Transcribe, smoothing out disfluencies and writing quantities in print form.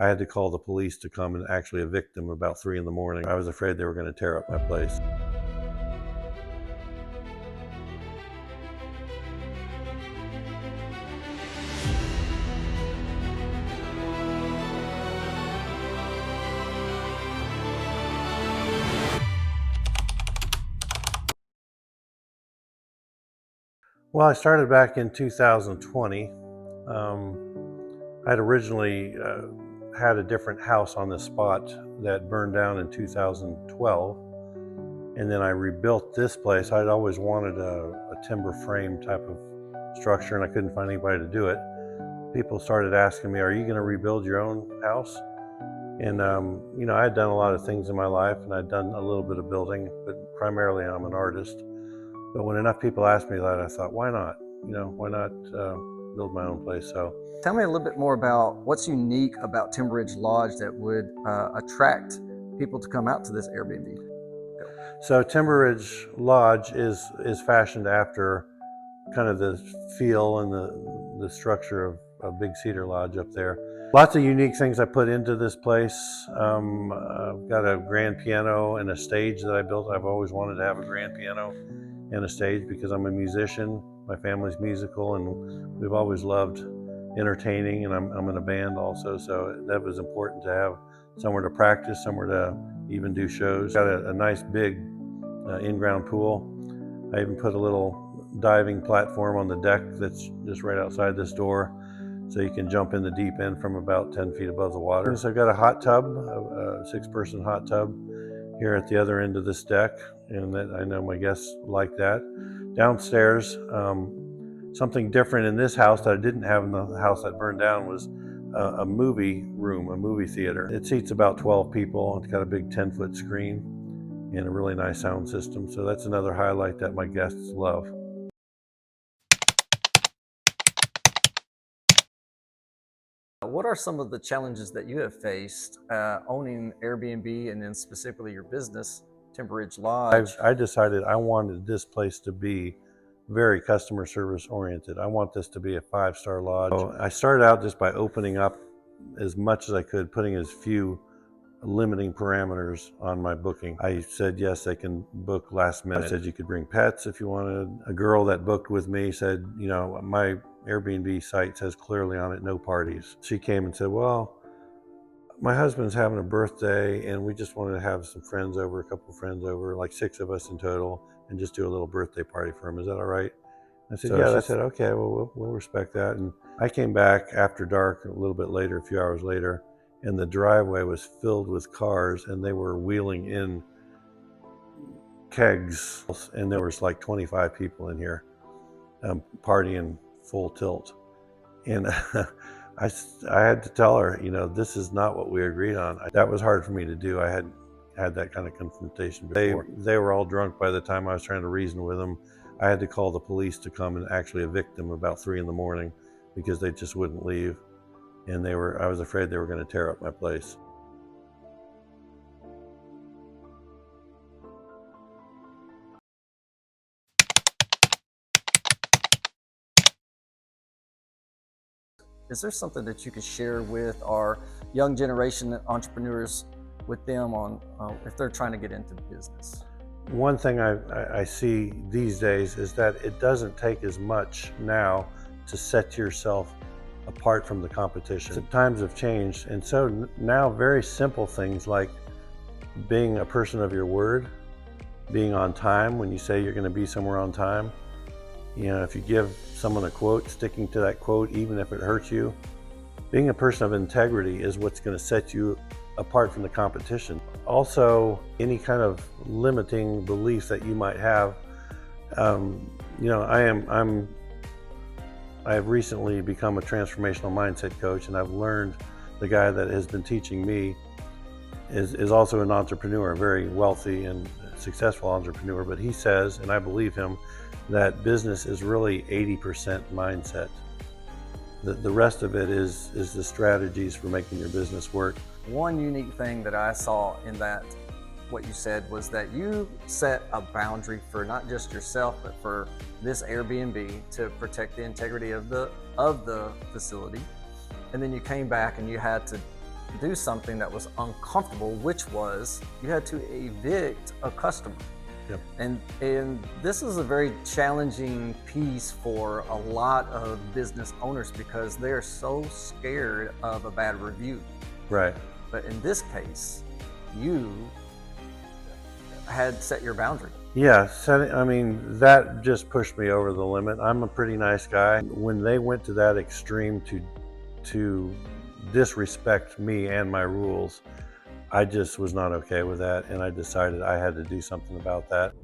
I had to call the police to come and actually evict them about 3 in the morning. I was afraid they were going to tear up my place. Well, I started back in 2020. I'd originally had a different house on this spot that burned down in 2012. And then I rebuilt this place. I'd always wanted a timber frame type of structure, and I couldn't find anybody to do it. People started asking me, are you going to rebuild your own house? And, I had done a lot of things in my life, and I'd done a little bit of building, but primarily I'm an artist. But when enough people asked me that, I thought, why not? Why not build my own place? So, tell me a little bit more about what's unique about Timber Ridge Lodge that would attract people to come out to this Airbnb. So Timber Ridge Lodge is fashioned after kind of the feel and the structure of a big cedar lodge up there. Lots of unique things I put into this place. I've got a grand piano and a stage that I built. I've always wanted to have a grand piano and a stage because I'm a musician. My family's musical, and we've always loved entertaining, and I'm in a band also, so that was important to have somewhere to practice, somewhere to even do shows. Got a nice big in-ground pool. I even put a little diving platform on the deck that's just right outside this door, so you can jump in the deep end from about 10 feet above the water. So I've got a hot tub, a 6-person hot tub here at the other end of this deck, and that I know my guests like that. Downstairs, something different in this house that I didn't have in the house that burned down was a movie room, a movie theater. It seats about 12 people. It's got a big 10-foot screen and a really nice sound system. So that's another highlight that my guests love. What are some of the challenges that you have faced owning Airbnb and then specifically your business, Timber Ridge Lodge? I decided I wanted this place to be very customer service oriented. I want this to be a 5-star lodge. So I started out just by opening up as much as I could, putting as few limiting parameters on my booking. I said, yes, they can book last minute. I said you could bring pets if you wanted. A girl that booked with me said, my Airbnb site says clearly on it, no parties. She came and said, well, my husband's having a birthday and we just wanted to have some friends over, a couple of friends over, like 6 of us in total, and just do a little birthday party for him. Is that all right? I said, yeah. She said, okay, well, we'll respect that. And I came back after dark, a little bit later, a few hours later, and the driveway was filled with cars, and they were wheeling in kegs, and there was like 25 people in here partying full tilt. And I had to tell her, this is not what we agreed on. That was hard for me to do. I hadn't had that kind of confrontation before. They were all drunk by the time I was trying to reason with them. I had to call the police to come and actually evict them about 3 in the morning because they just wouldn't leave. And I was afraid they were going to tear up my place. Is there something that you could share with our young generation entrepreneurs with them on if they're trying to get into the business? One thing I see these days is that it doesn't take as much now to set yourself apart from the competition. The times have changed, and so now very simple things like being a person of your word, being on time when you say you're going to be somewhere on time. If you give someone a quote, sticking to that quote, even if it hurts you. Being a person of integrity is what's going to set you apart from the competition. Also, any kind of limiting belief that you might have. I have recently become a transformational mindset coach, and I've learned the guy that has been teaching me is also an entrepreneur, a very wealthy and successful entrepreneur, but he says, and I believe him, that business is really 80% mindset. The rest of it is the strategies for making your business work. One unique thing that I saw in that, what you said, was that you set a boundary for not just yourself, but for this Airbnb to protect the integrity of the facility. And then you came back and you had to do something that was uncomfortable, which was you had to evict a customer. Yep. And this is a very challenging piece for a lot of business owners because they're so scared of a bad review. Right. But in this case, you had set your boundary. Yeah, I mean, that just pushed me over the limit. I'm a pretty nice guy. When they went to that extreme to disrespect me and my rules, I just was not okay with that, and I decided I had to do something about that.